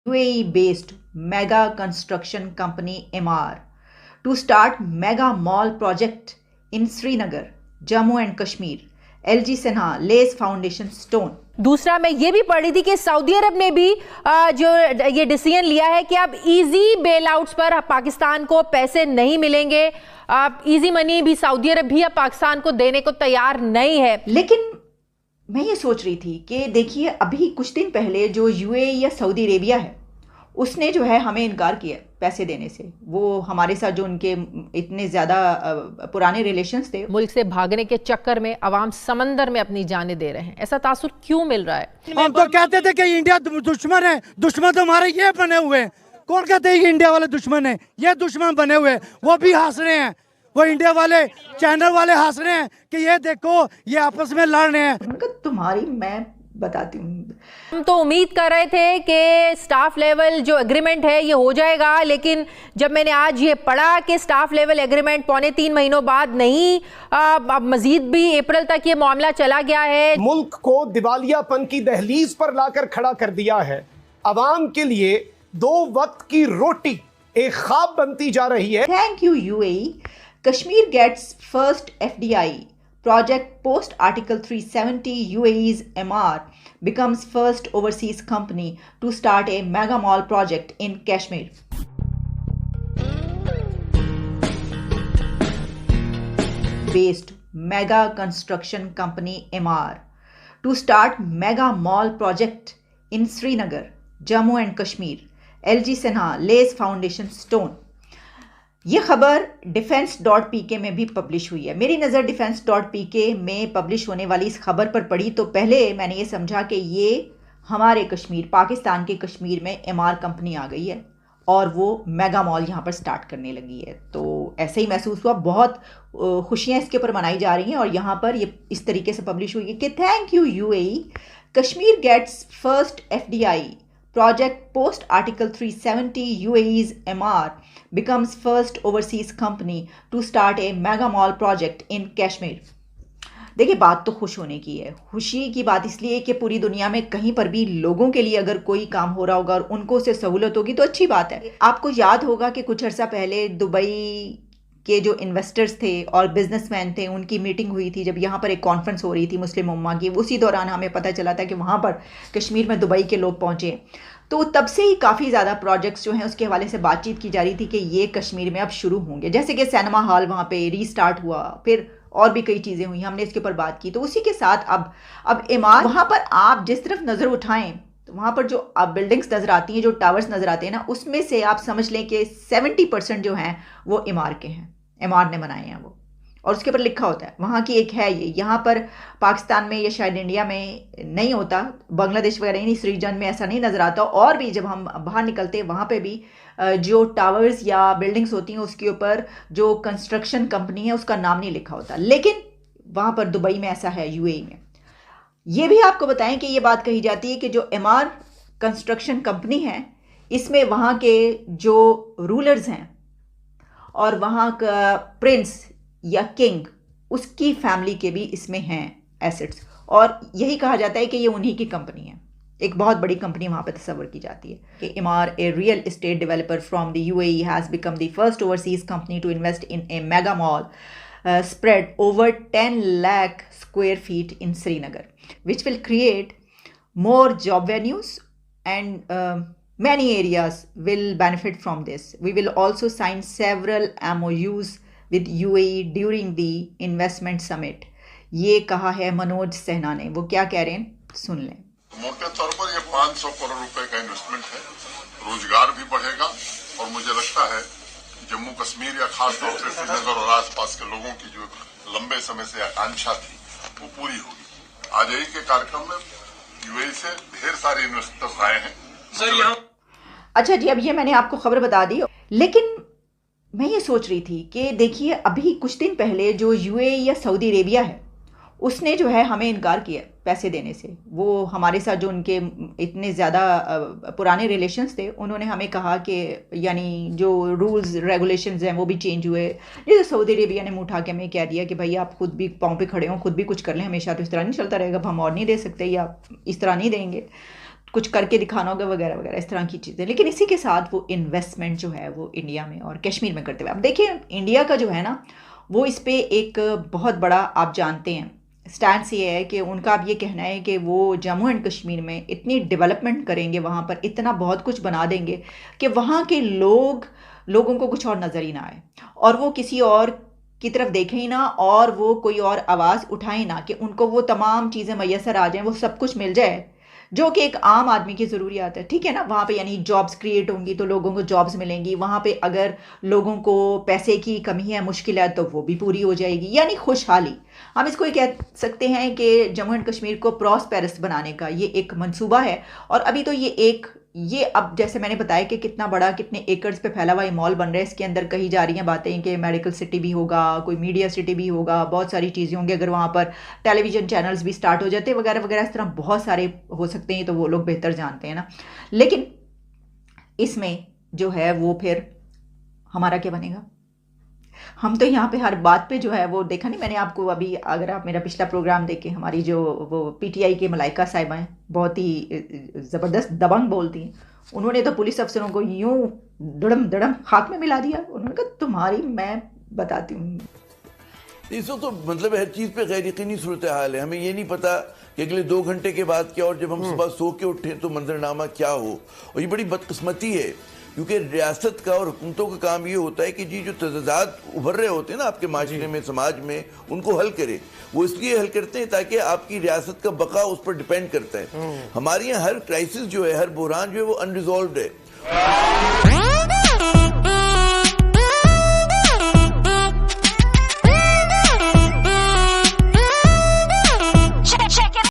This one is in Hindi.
UAE based mega construction company Emaar to start mega mall project in Srinagar, Jammu and Kashmir. LG Sinha lays foundation stone. दूसरा मैं ये भी पढ़ रही थी कि सऊदी अरब ने भी जो ये डिसीजन लिया है कि अब इजी बेल आउट्स पर पाकिस्तान को पैसे नहीं मिलेंगे। इजी मनी भी सऊदी अरब भी अब पाकिस्तान को देने को तैयार नहीं है। लेकिन मैं ये सोच रही थी कि देखिए अभी कुछ दिन पहले जो UAE या सऊदी अरेबिया है उसने जो है हमें इनकार किया पैसे देने से। वो हमारे साथ जो उनके इतने ज़्यादा पुराने रिलेशंस थे, मुल्क से भागने के चक्कर में अवाम समंदर में अपनी जानें दे रहे हैं। ऐसा तासुर क्यों मिल रहा है? हम तो कहते थे कि इंडिया दुश्मन है, दुश्मन तो हमारे ये बने हुए हैं। कौन कहते हैं कि इंडिया वाले दुश्मन है? ये दुश्मन बने हुए हैं। वो भी हंस रहे हैं, वो इंडिया वाले चैनल वाले हंस रहे हैं कि ये देखो ये आपस में लड़ रहे हैं। तुम्हारी मैं बताती हूँ, हम तो उम्मीद कर रहे थे कि स्टाफ लेवल जो एग्रीमेंट है ये हो जाएगा, लेकिन जब मैंने आज ये पढ़ा कि स्टाफ लेवल एग्रीमेंट 3.25 महीनों बाद नहीं, अब मजीद भी अप्रैल तक ये मामला चला गया है। मुल्क को दिवालियापन की दहलीज पर लाकर खड़ा कर दिया है। अवाम के लिए 2 वक्त की रोटी एक ख्वाब बनती जा रही है। Thank you UAE. Kashmir gets first FDI. Project post Article 370. UAE's Emaar becomes first overseas company to start a mega mall project in Kashmir. Based mega construction company Emaar to start mega mall project in Srinagar, Jammu and Kashmir. LG Sinha lays foundation stone. ये खबर defense.pk में भी पब्लिश हुई है। मेरी नज़र defense.pk में पब्लिश होने वाली इस खबर पर पड़ी तो पहले मैंने ये समझा कि ये हमारे कश्मीर, पाकिस्तान के कश्मीर में एमआर कंपनी आ गई है और वो मेगा मॉल यहाँ पर स्टार्ट करने लगी है। तो ऐसे ही महसूस हुआ, बहुत खुशियाँ इसके ऊपर मनाई जा रही हैं और यहाँ पर ये इस तरीके से पब्लिश हुई है कि thank you UAE. Kashmir gets first FDI. Project post Article 370. UAE's Emaar becomes first overseas company to start a mega mall project in Kashmir. देखिए बात तो खुश होने की है। खुशी की बात इसलिए कि पूरी दुनिया में कहीं पर भी लोगों के लिए अगर कोई काम हो रहा होगा और उनको उससे सहूलत होगी तो अच्छी बात है। आपको याद होगा कि कुछ अर्सा पहले दुबई के जो इन्वेस्टर्स थे और बिजनेसमैन थे उनकी मीटिंग हुई थी, जब यहाँ पर एक कॉन्फ्रेंस हो रही थी मुस्लिम उम्मा की। उसी दौरान हमें पता चला था कि वहाँ पर कश्मीर में दुबई के लोग पहुँचे। तो तब से ही काफ़ी ज़्यादा प्रोजेक्ट्स जो हैं उसके हवाले से बातचीत की जा रही थी कि ये कश्मीर में अब शुरू होंगे। जैसे कि सिनेमा हॉल वहाँ पे रीस्टार्ट हुआ, फिर और भी कई चीज़ें हुई, हमने इसके ऊपर बात की। तो उसी के साथ अब एमार, वहाँ पर आप जिस तरफ नज़र उठाएं तो वहाँ पर जो आप बिल्डिंग्स नज़र आती हैं, जो टावर्स नज़र आते हैं ना, उसमें से आप समझ लें कि 70% जो हैं वो एमार के हैं, एमार ने बनाए हैं वो, और उसके ऊपर लिखा होता है। वहाँ की एक है ये, यहाँ पर पाकिस्तान में या शायद इंडिया में नहीं होता, बांग्लादेश वगैरह इस रीजन में ऐसा नहीं नज़र आता। और भी जब हम बाहर निकलते हैं वहाँ पे भी जो टावर्स या बिल्डिंग्स होती हैं उसके ऊपर जो कंस्ट्रक्शन कंपनी है उसका नाम नहीं लिखा होता। लेकिन वहाँ पर दुबई में ऐसा है, UAE में। ये भी आपको बताएं कि ये बात कही जाती है कि जो एमार कंस्ट्रक्शन कंपनी है इसमें वहाँ के जो रूलर्स हैं और वहाँ का प्रिंस या किंग, उसकी फैमिली के भी इसमें हैं एसेट्स, और यही कहा जाता है कि ये उन्हीं की कंपनी है। एक बहुत बड़ी कंपनी वहाँ पे तस्वर की जाती है कि Emaar, a real estate developer from the UAE, has become the first overseas company to invest in a mega mall spread over 10 lakh square feet in Srinagar, which will create more job venues and many areas will benefit from this. We will also sign several MOUs with UAE during the investment summit. ये कहा है मनोज सिन्हा ने। वो क्या कह रहे हैं सुन लें। मोटे तौर पर ये 500 करोड़ रुपए का इन्वेस्टमेंट है, रोजगार भी बढ़ेगा और मुझे लगता है जम्मू कश्मीर या खास तौर से श्रीनगर और आसपास के लोगों की जो लंबे समय से आकांक्षा थी वो पूरी होगी। आज यही के कार्यक्रम में UAE से ढेर सारे इन्वेस्टर्स आए हैं सर यहाँ। अच्छा जी, अब ये मैंने आपको खबर बता दी, लेकिन मैं ये सोच रही थी कि देखिए अभी कुछ दिन पहले जो UAE या सऊदी अरेबिया है उसने जो है हमें इनकार किया पैसे देने से। वो हमारे साथ जो उनके इतने ज़्यादा पुराने रिलेशंस थे, उन्होंने हमें कहा कि यानी जो रूल्स रेगुलेशंस हैं वो भी चेंज हुए। जैसे सऊदी अरेबिया ने मुँह उठा के हमें कह दिया कि भाई आप खुद भी पाँव पे खड़े हों, खुद भी कुछ कर लें, हमेशा तो इस तरह नहीं चलता रहेगा, हम और नहीं दे सकते या इस तरह नहीं देंगे। कुछ करके दिखाना होगा वगैरह वगैरह, इस तरह की चीज़ें। लेकिन इसी के साथ वो इन्वेस्टमेंट जो है वो इंडिया में और कश्मीर में करते हुए, अब देखिए इंडिया का जो है ना वो इस पे एक बहुत बड़ा, आप जानते हैं स्टैंड ये है कि उनका अब ये कहना है कि वो जम्मू एंड कश्मीर में इतनी डेवलपमेंट करेंगे, वहाँ पर इतना बहुत कुछ बना देंगे कि वहाँ के लोगों को कुछ और नज़र ही ना आए और वो किसी और की तरफ देखें ही ना और वो कोई और आवाज़ उठाएं ना, कि उनको वो तमाम चीज़ें मैसर आ जाएं, वो सब कुछ मिल जाए जो कि एक आम आदमी की ज़रूरियात है, ठीक है ना। वहाँ पे यानी जॉब्स क्रिएट होंगी तो लोगों को जॉब्स मिलेंगी, वहाँ पे अगर लोगों को पैसे की कमी है, मुश्किल है, तो वो भी पूरी हो जाएगी, यानी खुशहाली। हम इसको ये कह सकते हैं कि जम्मू एंड कश्मीर को प्रॉस्पेरस बनाने का ये एक मंसूबा है। और अभी तो ये अब जैसे मैंने बताया कि कितना बड़ा, कितने एकर्स पे फैला हुआ ये मॉल बन रहा है, इसके अंदर कही जा रही हैं बातें कि मेडिकल सिटी भी होगा, कोई मीडिया सिटी भी होगा, बहुत सारी चीज़ें होंगी, अगर वहाँ पर टेलीविज़न चैनल्स भी स्टार्ट हो जाते वगैरह वगैरह, इस तरह बहुत सारे हो सकते हैं, तो वो लोग बेहतर जानते हैं ना। लेकिन इसमें जो है वो फिर हमारा क्या बनेगा? हम तो यहाँ पे हर बात पे जो है वो देखा नहीं, मैंने आपको अभी, अगर आप मेरा पिछला प्रोग्राम देखें, हमारी जो वो पीटीआई के मलाइका साहिबा हैं, बहुत ही ज़बरदस्त दबंग बोलती हैं, उन्होंने तो पुलिस अफसरों को यूं दड़म दड़म खाक में मिला दिया। उन्होंने कहा तुम्हारी, मैं बताती हूँ, इस वक्त तो मतलब हर चीज़ पे गैर यकीनी सूरत हाल है। हमें ये नहीं पता कि अगले 2 घंटे के बाद क्या, और जब हम सुबह सो के उठें तो मंजरनामा क्या हो। और ये बड़ी बदकिस्मती है, क्योंकि रियासत का और हुकूमतों का काम ये होता है कि जी जो तज़ादात उभर रहे होते हैं ना आपके माशरे में, समाज में, उनको हल करे। वो इसलिए हल करते हैं ताकि आपकी रियासत का बका उस पर डिपेंड करता है। हमारे यहाँ हर क्राइसिस जो है, हर बुहरान जो है वो अनरिजॉल्व्ड है।